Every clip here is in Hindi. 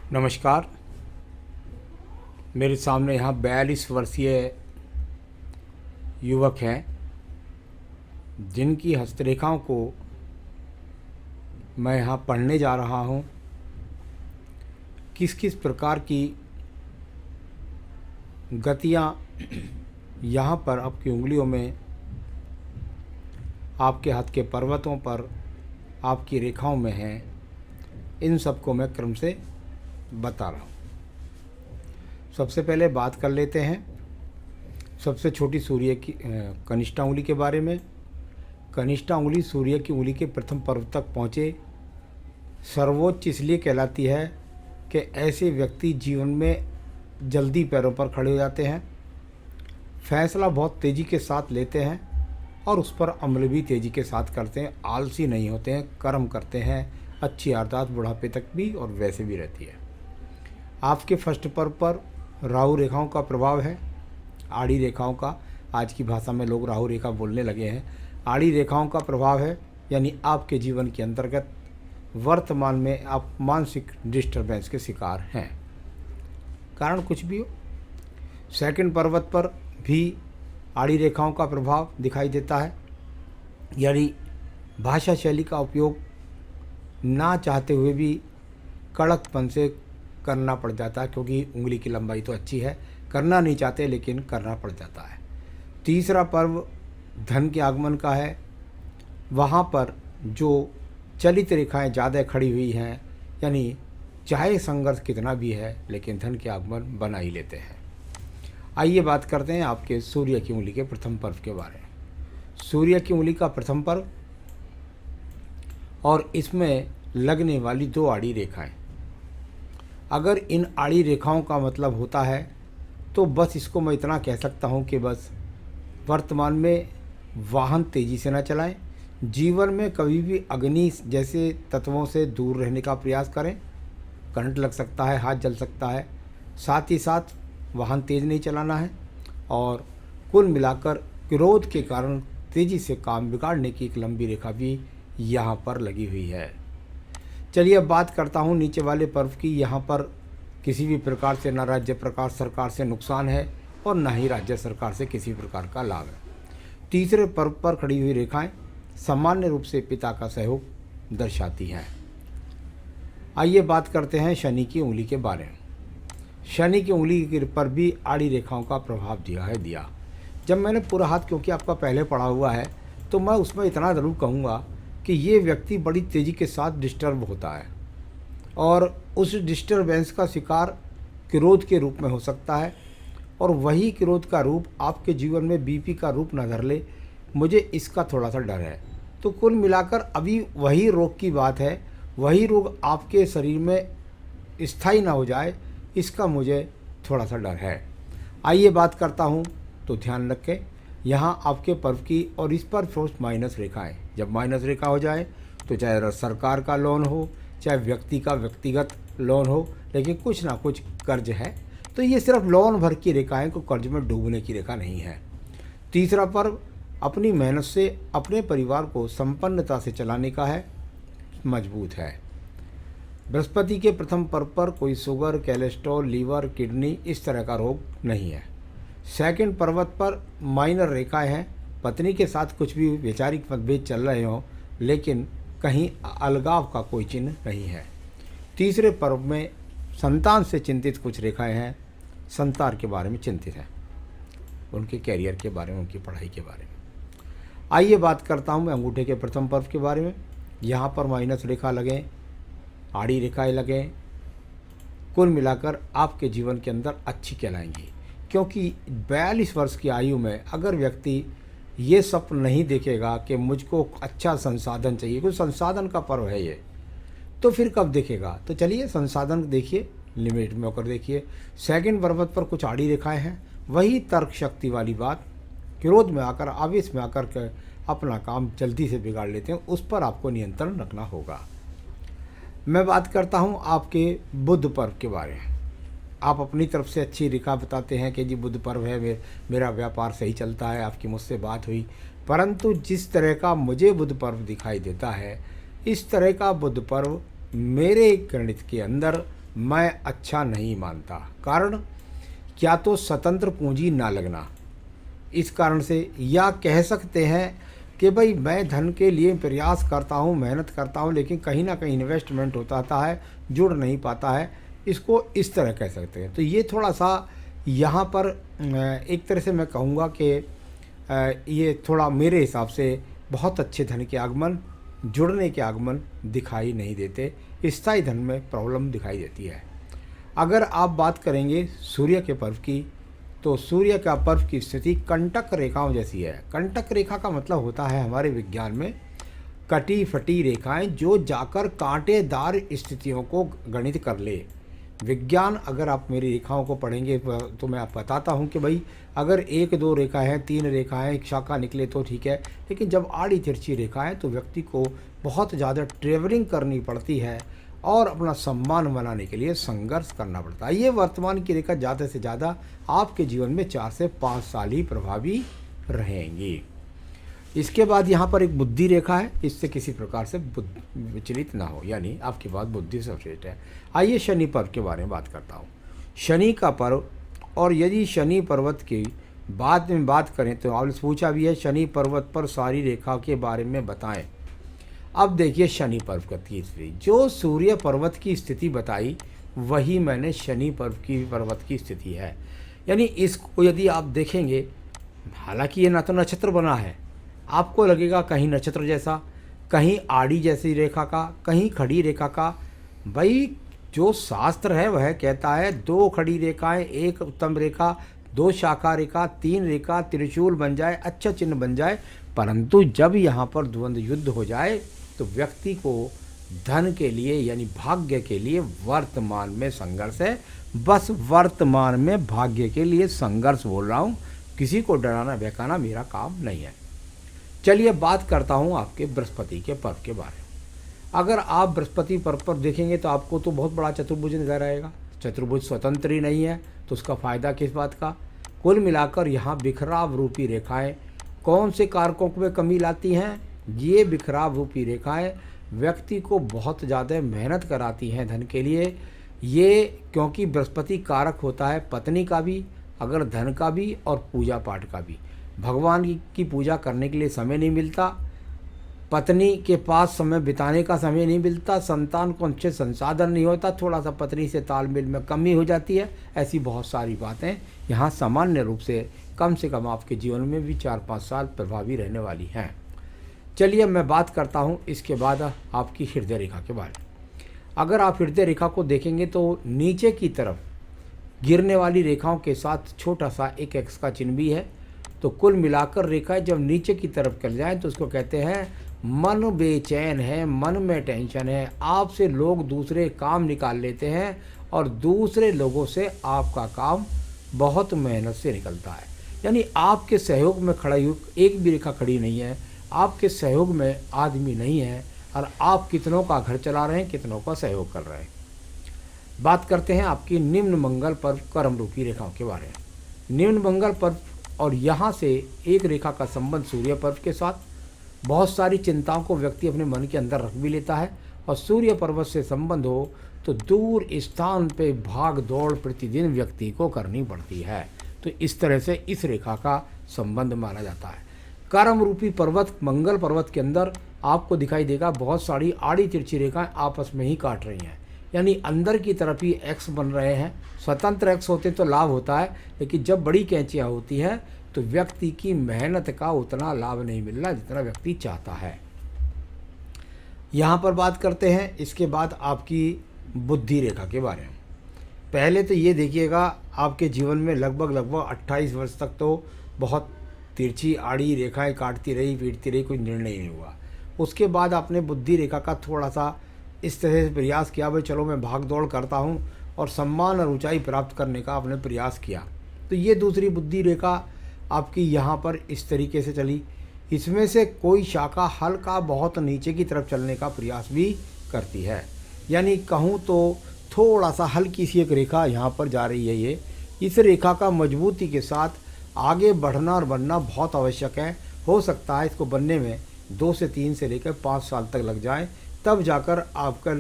नमस्कार। मेरे सामने यहाँ 42 वर्षीय युवक हैं जिनकी हस्तरेखाओं को मैं यहाँ पढ़ने जा रहा हूँ। किस किस प्रकार की गतियाँ यहाँ पर आपकी उंगलियों में, आपके हाथ के पर्वतों पर, आपकी रेखाओं में हैं, इन सबको मैं क्रम से बता रहा हूँ। सबसे पहले बात कर लेते हैं सबसे छोटी सूर्य की कनिष्ठा उंगली के बारे में। कनिष्ठा उंगली सूर्य की उंगली के प्रथम पर्व तक पहुँचे सर्वोच्च इसलिए कहलाती है कि ऐसे व्यक्ति जीवन में जल्दी पैरों पर खड़े हो जाते हैं, फैसला बहुत तेज़ी के साथ लेते हैं और उस पर अमल भी तेज़ी के साथ करते हैं, आलसी नहीं होते हैं, कर्म करते हैं, अच्छी आदत बुढ़ापे तक भी और वैसे भी रहती है। आपके फर्स्ट पर्व पर राहु रेखाओं का प्रभाव है, आड़ी रेखाओं का, आज की भाषा में लोग राहु रेखा बोलने लगे हैं। आड़ी रेखाओं का प्रभाव है, यानी आपके जीवन के अंतर्गत वर्तमान में आप मानसिक डिस्टर्बेंस के शिकार हैं, कारण कुछ भी हो। सेकंड पर्वत पर भी आड़ी रेखाओं का प्रभाव दिखाई देता है, यानी भाषा शैली का उपयोग ना चाहते हुए भी कड़कपन से करना पड़ जाता है, क्योंकि उंगली की लंबाई तो अच्छी है, करना नहीं चाहते लेकिन करना पड़ जाता है। तीसरा पर्व धन के आगमन का है। वहाँ पर जो चलित रेखाएं ज़्यादा खड़ी हुई हैं, यानी चाहे संघर्ष कितना भी है लेकिन धन के आगमन बना ही लेते हैं। आइए बात करते हैं आपके सूर्य की उंगली के प्रथम पर्व के बारे में। सूर्य की उंगली का प्रथम पर्व और इसमें लगने वाली दो आड़ी रेखाएं, अगर इन आड़ी रेखाओं का मतलब होता है तो बस इसको मैं इतना कह सकता हूँ कि बस वर्तमान में वाहन तेज़ी से ना चलाएं, जीवन में कभी भी अग्नि जैसे तत्वों से दूर रहने का प्रयास करें, करंट लग सकता है, हाथ जल सकता है, साथ ही साथ वाहन तेज़ नहीं चलाना है और कुल मिलाकर क्रोध के कारण तेज़ी से काम बिगाड़ने की एक लंबी रेखा भी यहाँ पर लगी हुई है। चलिए अब बात करता हूँ नीचे वाले पर्व की। यहाँ पर किसी भी प्रकार से न राज्य प्रकार सरकार से नुकसान है और न ही राज्य सरकार से किसी प्रकार का लाभ है। तीसरे पर्व पर खड़ी हुई रेखाएं सामान्य रूप से पिता का सहयोग दर्शाती हैं। आइए बात करते हैं शनि की उंगली के बारे में। शनि की उंगली पर भी आड़ी रेखाओं का प्रभाव दिया। जब मैंने पूरा हाथ क्योंकि आपका पहले पढ़ा हुआ है तो मैं उसमें इतना ज़रूर कहूँगा कि ये व्यक्ति बड़ी तेज़ी के साथ डिस्टर्ब होता है और उस डिस्टर्बेंस का शिकार क्रोध के रूप में हो सकता है और वही क्रोध का रूप आपके जीवन में बीपी का रूप न धर ले, मुझे इसका थोड़ा सा डर है। तो कुल मिलाकर अभी वही रोग की बात है, वही रोग आपके शरीर में स्थायी ना हो जाए, इसका मुझे थोड़ा सा डर है। आइए बात करता हूँ तो ध्यान रखें यहाँ आपके पर्व की, और इस पर फोर्स माइनस रेखा है। जब माइनस रेखा हो जाए तो चाहे सरकार का लोन हो, चाहे व्यक्ति का व्यक्तिगत लोन हो, लेकिन कुछ ना कुछ कर्ज है, तो ये सिर्फ लोन भर की रेखा है, कोई कर्ज में डूबने की रेखा नहीं है। तीसरा पर्व अपनी मेहनत से अपने परिवार को संपन्नता से चलाने का है, मजबूत है। बृहस्पति के प्रथम पर्व पर कोई शुगर, कोलेस्ट्रॉल, लीवर, किडनी इस तरह का रोग नहीं है। सेकंड पर्वत पर माइनर रेखाएं हैं, पत्नी के साथ कुछ भी वैचारिक मतभेद चल रहे हों लेकिन कहीं अलगाव का कोई चिन्ह नहीं है। तीसरे पर्व में संतान से चिंतित कुछ रेखाएं हैं, संतान के बारे में चिंतित हैं, उनके कैरियर के बारे में, उनकी पढ़ाई के बारे में। आइए बात करता हूँ मैं अंगूठे के प्रथम पर्व के बारे में। यहाँ पर माइनस रेखा लगें, आड़ी रेखाएं लगें, कुल मिलाकर आपके जीवन के अंदर अच्छी कहलाएंगी, क्योंकि 42 वर्ष की आयु में अगर व्यक्ति ये स्वप्न नहीं देखेगा कि मुझको अच्छा संसाधन चाहिए, कुछ संसाधन का पर्व है ये, तो फिर कब देखेगा। तो चलिए संसाधन देखिए, लिमिट में होकर देखिए। सेकंड पर्वत पर कुछ आड़ी रेखाएं हैं, वही तर्क शक्ति वाली बात, क्रोध में आकर, आवेश में आकर के अपना काम जल्दी से बिगाड़ लेते हैं, उस पर आपको नियंत्रण रखना होगा। मैं बात करता हूँ आपके बुध पर्व के बारे में। आप अपनी तरफ से अच्छी रेखा बताते हैं कि जी बुध पर्व है, मेरा व्यापार सही चलता है, आपकी मुझसे बात हुई, परंतु जिस तरह का मुझे बुध पर्व दिखाई देता है, इस तरह का बुध पर्व मेरे गणित के अंदर मैं अच्छा नहीं मानता। कारण क्या तो स्वतंत्र पूंजी ना लगना, इस कारण से, या कह सकते हैं कि भाई मैं धन के लिए प्रयास करता हूँ, मेहनत करता हूँ, लेकिन कहीं ना कहीं इन्वेस्टमेंट होता है, जुड़ नहीं पाता है। इसको इस तरह कह सकते हैं। तो ये थोड़ा सा यहाँ पर एक तरह से मैं कहूँगा कि ये थोड़ा मेरे हिसाब से बहुत अच्छे धन के आगमन, जुड़ने के आगमन दिखाई नहीं देते। स्थायी धन में प्रॉब्लम दिखाई देती है। अगर आप बात करेंगे सूर्य के पर्व की, तो सूर्य का पर्व की स्थिति कंटक रेखाओं जैसी है। कंटक रेखा का मतलब होता है हमारे विज्ञान में कटी फटी रेखाएं जो जाकर कांटेदार स्थितियों को गणित कर ले। विज्ञान, अगर आप मेरी रेखाओं को पढ़ेंगे तो मैं आप बताता हूँ कि भाई अगर 1-2 रेखा है, 3 रेखाएं, एक शाखा निकले तो ठीक है, लेकिन जब आड़ी तिरछी रेखा है तो व्यक्ति को बहुत ज़्यादा ट्रेवलिंग करनी पड़ती है और अपना सम्मान बनाने के लिए संघर्ष करना पड़ता है। ये वर्तमान की रेखा ज़्यादा से ज़्यादा आपके जीवन में 4 से 5 साल ही प्रभावी रहेंगी। इसके बाद यहाँ पर एक बुद्धि रेखा है, इससे किसी प्रकार से विचलित ना हो, यानी आपकी बात बुद्धि सर्वश्रेष्ठ है। आइए शनि पर्व के बारे में बात करता हूँ। शनि का पर्व, और यदि शनि पर्वत की बाद में बात करें तो आपने पूछा भी है शनि पर्वत पर सारी रेखा के बारे में बताएं। अब देखिए शनि पर्व की स्थिति, जो सूर्य पर्वत की स्थिति बताई वही मैंने शनि पर्वत की स्थिति है। यानी इसको यदि आप देखेंगे, हालांकि ये ना तो नक्षत्र बना है, आपको लगेगा कहीं नक्षत्र जैसा, कहीं आड़ी जैसी रेखा का, कहीं खड़ी रेखा का। भाई जो शास्त्र है वह कहता है 2 खड़ी रेखाएं, 1 उत्तम रेखा, 2 शाखा रेखा, 3 रेखा त्रिशूल बन जाए, अच्छा चिन्ह बन जाए। परंतु जब यहाँ पर द्वंद्व युद्ध हो जाए तो व्यक्ति को धन के लिए यानी भाग्य के लिए वर्तमान में संघर्ष है। बस वर्तमान में भाग्य के लिए संघर्ष बोल रहा हूँ, किसी को डराना बहकाना मेरा काम नहीं है। चलिए बात करता हूँ आपके बृहस्पति के पर्व के बारे में। अगर आप बृहस्पति पर्व पर देखेंगे तो आपको तो बहुत बड़ा चतुर्भुज नजर आएगा। चतुर्भुज स्वतंत्र ही नहीं है तो उसका फायदा किस बात का। कुल मिलाकर यहाँ बिखराव रूपी रेखाएं कौन से कारकों में कमी लाती हैं? ये बिखराव रूपी रेखाएं व्यक्ति को बहुत ज़्यादा मेहनत कराती हैं धन के लिए। ये क्योंकि बृहस्पति कारक होता है पत्नी का भी, अगर धन का भी और पूजा पाठ का भी। भगवान की पूजा करने के लिए समय नहीं मिलता, पत्नी के पास समय बिताने का समय नहीं मिलता, संतान को अच्छे संसाधन नहीं होता, थोड़ा सा पत्नी से तालमेल में कमी हो जाती है। ऐसी बहुत सारी बातें यहाँ सामान्य रूप से कम आपके जीवन में भी 4-5 साल प्रभावी रहने वाली हैं। चलिए मैं बात करता हूँ इसके बाद आपकी हृदय रेखा के बारे में। अगर आप हृदय रेखा को देखेंगे तो नीचे की तरफ गिरने वाली रेखाओं के साथ छोटा सा एक एक्स का चिन्ह भी है। तो कुल मिलाकर रेखाएं जब नीचे की तरफ कर जाएं तो उसको कहते हैं मन बेचैन है, मन में टेंशन है, आपसे लोग दूसरे काम निकाल लेते हैं और दूसरे लोगों से आपका काम बहुत मेहनत से निकलता है। यानी आपके सहयोग में खड़ा एक भी रेखा खड़ी नहीं है, आपके सहयोग में आदमी नहीं है और आप कितनों का घर चला रहे हैं, कितनों का सहयोग कर रहे हैं। बात करते हैं आपकी निम्न मंगल पर्व कर्म रूपी रेखाओं के बारे में। निम्न मंगल पर्व और यहाँ से एक रेखा का संबंध सूर्य पर्व के साथ। बहुत सारी चिंताओं को व्यक्ति अपने मन के अंदर रख भी लेता है और सूर्य पर्वत से संबंध हो तो दूर स्थान पे भाग दौड़ प्रतिदिन व्यक्ति को करनी पड़ती है। तो इस तरह से इस रेखा का संबंध माना जाता है। कर्म रूपी पर्वत मंगल पर्वत के अंदर आपको दिखाई देगा बहुत सारी आड़ी तिरछी रेखाएं आपस में ही काट रही हैं, यानी अंदर की तरफ ही एक्स बन रहे हैं। स्वतंत्र एक्स होते तो लाभ होता है, लेकिन जब बड़ी कैंचियाँ होती हैं तो व्यक्ति की मेहनत का उतना लाभ नहीं मिल रहा जितना व्यक्ति चाहता है। यहाँ पर बात करते हैं इसके बाद आपकी बुद्धि रेखा के बारे में। पहले तो ये देखिएगा आपके जीवन में लगभग 28 वर्ष तक तो बहुत तिरछी आड़ी रेखाएं काटती रही, पीटती रही, कोई निर्णय नहीं हुआ। उसके बाद आपने बुद्धि रेखा का थोड़ा सा इस तरह से प्रयास किया, भाई चलो मैं भाग दौड़ करता हूँ और सम्मान और ऊंचाई प्राप्त करने का आपने प्रयास किया। तो ये दूसरी बुद्धि रेखा आपकी यहाँ पर इस तरीके से चली। इसमें से कोई शाखा हल्का बहुत नीचे की तरफ चलने का प्रयास भी करती है, यानी कहूँ तो थोड़ा सा हल्की सी एक रेखा यहाँ पर जा रही है। ये इस रेखा का मजबूती के साथ आगे बढ़ना और बनना बहुत आवश्यक है। हो सकता है इसको बनने में 2 से 3 से लेकर 5 साल तक लग जाए, तब जाकर आपका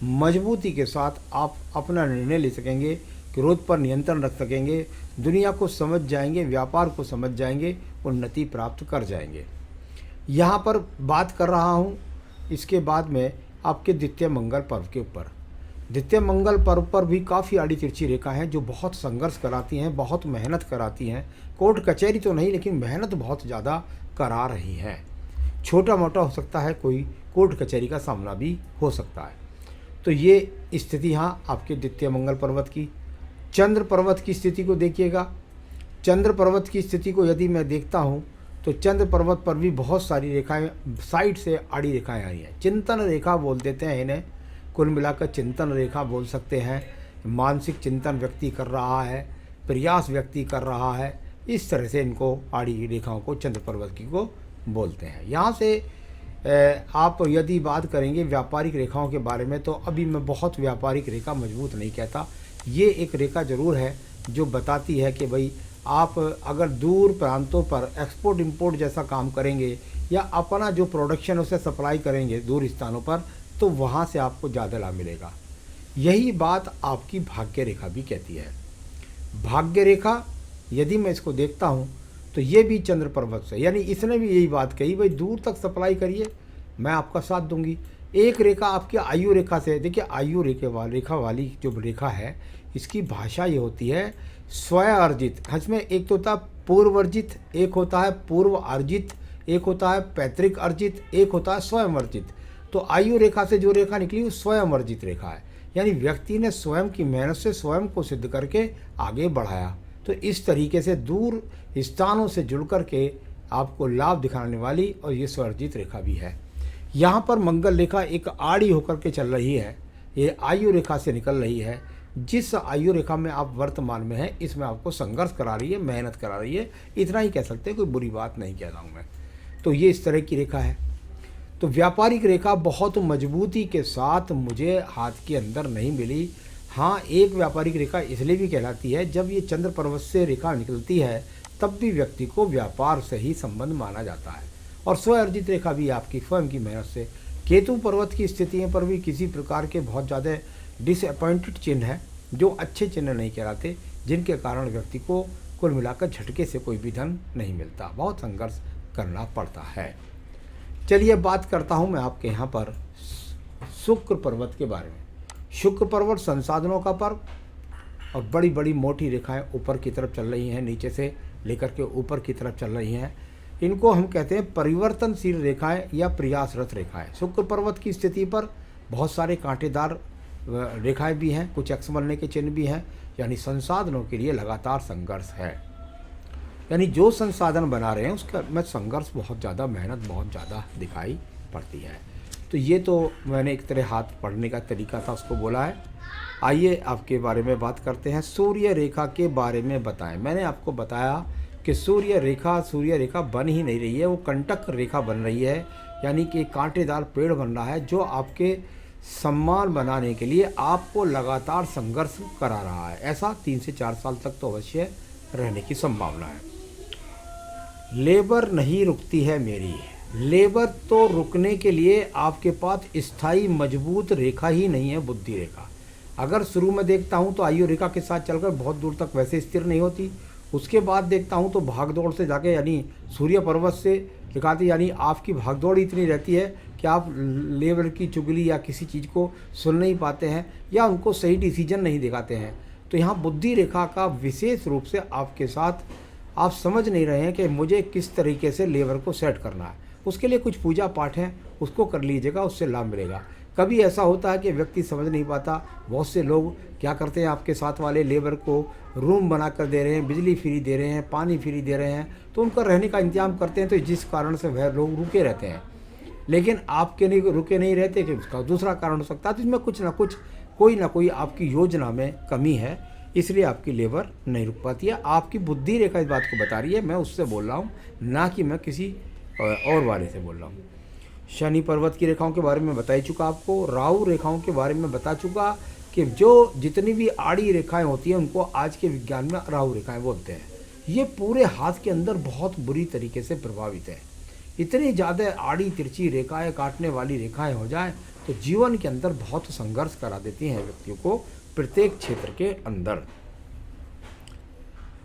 मजबूती के साथ आप अपना निर्णय ले सकेंगे, क्रोध पर नियंत्रण रख सकेंगे, दुनिया को समझ जाएंगे, व्यापार को समझ जाएंगे, उन्नति प्राप्त कर जाएंगे। यहाँ पर बात कर रहा हूँ इसके बाद में आपके द्वितीय मंगल पर्व के ऊपर। द्वितीय मंगल पर्व पर भी काफ़ी आड़ी तिरछी रेखा हैं जो बहुत संघर्ष कराती हैं, बहुत मेहनत कराती हैं। कोर्ट कचहरी तो नहीं, लेकिन मेहनत बहुत ज़्यादा करा रही हैं। छोटा मोटा हो सकता है, कोई कोर्ट कचहरी का सामना भी हो सकता है। तो ये स्थिति यहाँ आपके द्वितीय मंगल पर्वत की। चंद्र पर्वत की स्थिति को देखिएगा। चंद्र पर्वत की स्थिति को यदि मैं देखता हूँ तो चंद्र पर्वत पर भी बहुत सारी रेखाएं साइड से आड़ी रेखाएं आई हैं। चिंतन रेखा बोल देते हैं इन्हें, कुल मिलाकर चिंतन रेखा बोल सकते हैं। मानसिक चिंतन व्यक्ति कर रहा है, प्रयास व्यक्ति कर रहा है, इस तरह से इनको आड़ी रेखाओं को चंद्र पर्वत की को बोलते हैं। यहाँ से आप यदि बात करेंगे व्यापारिक रेखाओं के बारे में, तो अभी मैं बहुत व्यापारिक रेखा मजबूत नहीं कहता। ये एक रेखा ज़रूर है जो बताती है कि भाई आप अगर दूर प्रांतों पर एक्सपोर्ट इंपोर्ट जैसा काम करेंगे या अपना जो प्रोडक्शन उसे सप्लाई करेंगे दूर स्थानों पर, तो वहाँ से आपको ज़्यादा लाभ मिलेगा। यही बात आपकी भाग्य रेखा भी कहती है। भाग्य रेखा यदि मैं इसको देखता हूँ तो ये भी चंद्र पर्वत से, यानी इसने भी यही बात कही, भाई दूर तक सप्लाई करिए, मैं आपका साथ दूंगी। एक रेखा आपकी आयु रेखा से, देखिए आयु रेखा वाली जो रेखा है इसकी भाषा ये होती है स्वयं अर्जित। इसमें एक तो होता है पूर्व अर्जित, एक होता है पूर्व अर्जित, एक होता है पैतृक अर्जित, एक होता है स्वयं अर्जित। तो आयु रेखा से जो रेखा निकली वो स्वयं अर्जित रेखा है, यानी व्यक्ति ने स्वयं की मेहनत से स्वयं को सिद्ध करके आगे बढ़ाया। तो इस तरीके से दूर स्थानों से जुड़ करके आपको लाभ दिखाने वाली और ये स्वअर्जित रेखा भी है। यहाँ पर मंगल रेखा एक आड़ी होकर के चल रही है, ये आयु रेखा से निकल रही है। जिस आयु रेखा में आप वर्तमान में हैं इसमें आपको संघर्ष करा रही है, मेहनत करा रही है, इतना ही कह सकते हैं, कोई बुरी बात नहीं कह रहा हूँ मैं। तो ये इस तरह की रेखा है। तो व्यापारिक रेखा बहुत मजबूती के साथ मुझे हाथ के अंदर नहीं मिली। हाँ, एक व्यापारिक रेखा इसलिए भी कहलाती है जब ये चंद्र पर्वत से रेखा निकलती है तब भी व्यक्ति को व्यापार से ही संबंध माना जाता है, और स्वअर्जित रेखा भी आपकी स्वयं की मेहनत से। केतु पर्वत की स्थितियों पर भी किसी प्रकार के बहुत ज़्यादा डिसअपॉइंटेड चिन्ह है जो अच्छे चिन्ह नहीं कहलाते, जिनके कारण व्यक्ति को कुल मिलाकर झटके से कोई भी धन नहीं मिलता, बहुत संघर्ष करना पड़ता है। चलिए बात करता हूँ मैं आपके यहाँ पर शुक्र पर्वत के बारे में। शुक्र पर्वत संसाधनों का पर्व, और बड़ी बड़ी मोटी रेखाएं ऊपर की तरफ चल रही हैं, नीचे से लेकर के ऊपर की तरफ चल रही हैं। इनको हम कहते हैं परिवर्तनशील रेखाएं या प्रयासरत रेखाएं। शुक्र पर्वत की स्थिति पर बहुत सारे कांटेदार रेखाएं भी हैं, कुछ एक्स बनने के चिन्ह भी हैं, यानी संसाधनों के लिए लगातार संघर्ष है। यानी जो संसाधन बना रहे हैं उसका में संघर्ष बहुत ज़्यादा, मेहनत बहुत ज़्यादा दिखाई पड़ती है। तो ये तो मैंने एक तरह हाथ पढ़ने का तरीका था उसको बोला है। आइए आपके बारे में बात करते हैं। सूर्य रेखा के बारे में बताएं। मैंने आपको बताया कि सूर्य रेखा बन ही नहीं रही है, वो कंटक रेखा बन रही है, यानी कि कांटेदार पेड़ बन रहा है जो आपके सम्मान बनाने के लिए आपको लगातार संघर्ष करा रहा है। ऐसा 3 से 4 साल तक तो अवश्य रहने की संभावना है। लेबर नहीं रुकती है मेरी। लेबर तो रुकने के लिए आपके पास स्थायी मजबूत रेखा ही नहीं है, बुद्धि रेखा। अगर शुरू में देखता हूँ तो आयु रेखा के साथ चलकर बहुत दूर तक वैसे स्थिर नहीं होती, उसके बाद देखता हूँ तो भागदौड़ से जाके, यानी सूर्य पर्वत से दिखाती, यानी आपकी भागदौड़ इतनी रहती है कि आप लेबर की चुगली या किसी चीज़ को सुन नहीं पाते हैं या उनको सही डिसीजन नहीं दिखाते हैं। तो यहाँ बुद्धि रेखा का विशेष रूप से आपके साथ आप समझ नहीं रहे हैं कि मुझे किस तरीके से लेबर को सेट करना है। उसके लिए कुछ पूजा पाठ है, उसको कर लीजिएगा, उससे लाभ मिलेगा। कभी ऐसा होता है कि व्यक्ति समझ नहीं पाता, बहुत से लोग क्या करते हैं, आपके साथ वाले लेबर को रूम बना कर दे रहे हैं, बिजली फ्री दे रहे हैं, पानी फ्री दे रहे हैं, तो उनका रहने का इंतजाम करते हैं, तो जिस कारण से वह लोग रुके रहते हैं। लेकिन आपके नहीं रुके नहीं रहते कि उसका दूसरा कारण हो सकता है। तो इसमें कुछ ना कुछ, कोई ना कोई आपकी योजना में कमी है, इसलिए आपकी लेबर नहीं रुक पाती है। आपकी बुद्धि रेखा इस बात को बता रही है, मैं उससे बोल रहा हूँ, ना कि मैं किसी और वाले से बोल रहा हूँ। शनि पर्वत की रेखाओं के बारे में बता ही चुका आपको। राहु रेखाओं के बारे में बता चुका कि जो जितनी भी आड़ी रेखाएं होती हैं उनको आज के विज्ञान में राहु रेखाएं बोलते हैं। ये पूरे हाथ के अंदर बहुत बुरी तरीके से प्रभावित है। इतनी ज़्यादा आड़ी तिरछी रेखाएं, काटने वाली रेखाएं हो जाए तो जीवन के अंदर बहुत संघर्ष करा देती हैं व्यक्तियों को प्रत्येक क्षेत्र के अंदर।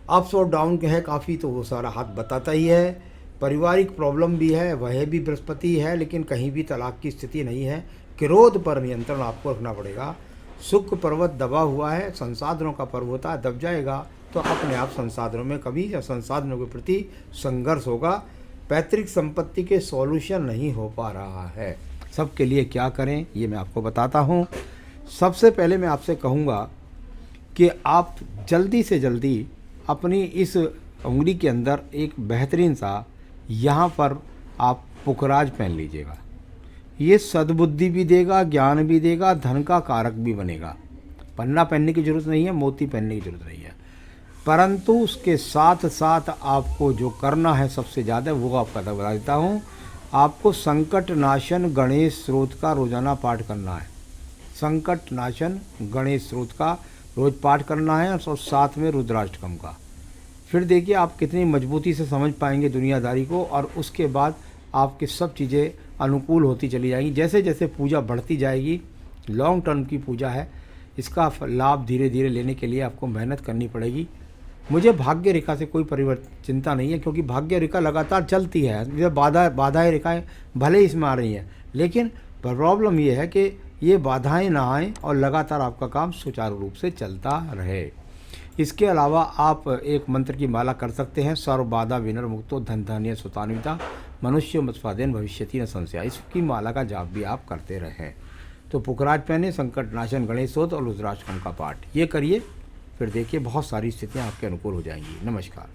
अप्स और डाउन के है काफ़ी, तो वो सारा हाथ बताता ही है। पारिवारिक प्रॉब्लम भी है, वह भी बृहस्पति है, लेकिन कहीं भी तलाक की स्थिति नहीं है। क्रोध पर नियंत्रण आपको रखना पड़ेगा। सुख पर्वत दबा हुआ है, संसाधनों का पर्व होता है, दब जाएगा तो अपने आप संसाधनों में कभी या संसाधनों के प्रति संघर्ष होगा। पैतृक संपत्ति के सॉल्यूशन नहीं हो पा रहा है। सबके लिए क्या करें ये मैं आपको बताता हूँ। सबसे पहले मैं आपसे कहूँगा कि आप जल्दी से जल्दी अपनी इस उंगली के अंदर एक बेहतरीन सा यहाँ पर आप पुखराज पहन लीजिएगा। ये सद्बुद्धि भी देगा, ज्ञान भी देगा, धन का कारक भी बनेगा। पन्ना पहनने की ज़रूरत नहीं है, मोती पहनने की ज़रूरत नहीं है, परंतु उसके साथ साथ आपको जो करना है सबसे ज़्यादा वो आपका बता देता हूँ। आपको संकट नाशन गणेश स्रोत का रोज़ाना पाठ करना है। संकट नाशन गणेश स्रोत का रोज़ पाठ करना है और साथ में रुद्राष्टकम का। फिर देखिए आप कितनी मजबूती से समझ पाएंगे दुनियादारी को, और उसके बाद आपकी सब चीज़ें अनुकूल होती चली जाएंगी। जैसे जैसे पूजा बढ़ती जाएगी, लॉन्ग टर्म की पूजा है, इसका लाभ धीरे धीरे लेने के लिए आपको मेहनत करनी पड़ेगी। मुझे भाग्य रेखा से कोई चिंता नहीं है, क्योंकि भाग्य रेखा लगातार चलती है। ये बाधाएँ रेखाएँ भले इसमें आ रही हैं, लेकिन प्रॉब्लम ये है कि ये बाधाएं ना आएँ और लगातार आपका काम सुचारू रूप से चलता रहे। इसके अलावा आप एक मंत्र की माला कर सकते हैं, सर्व बाधा विनर मुक्तो धन धान्य सुतान्विता मनुष्य मत्स्वादेन भविष्यति न संशय। इसकी माला का जाप भी आप करते रहें। तो पुखराज पहने, संकट नाशन गणेश स्तोत्र और रुद्राष्टकम का पाठ ये करिए, फिर देखिए बहुत सारी स्थितियाँ आपके अनुकूल हो जाएंगी। नमस्कार।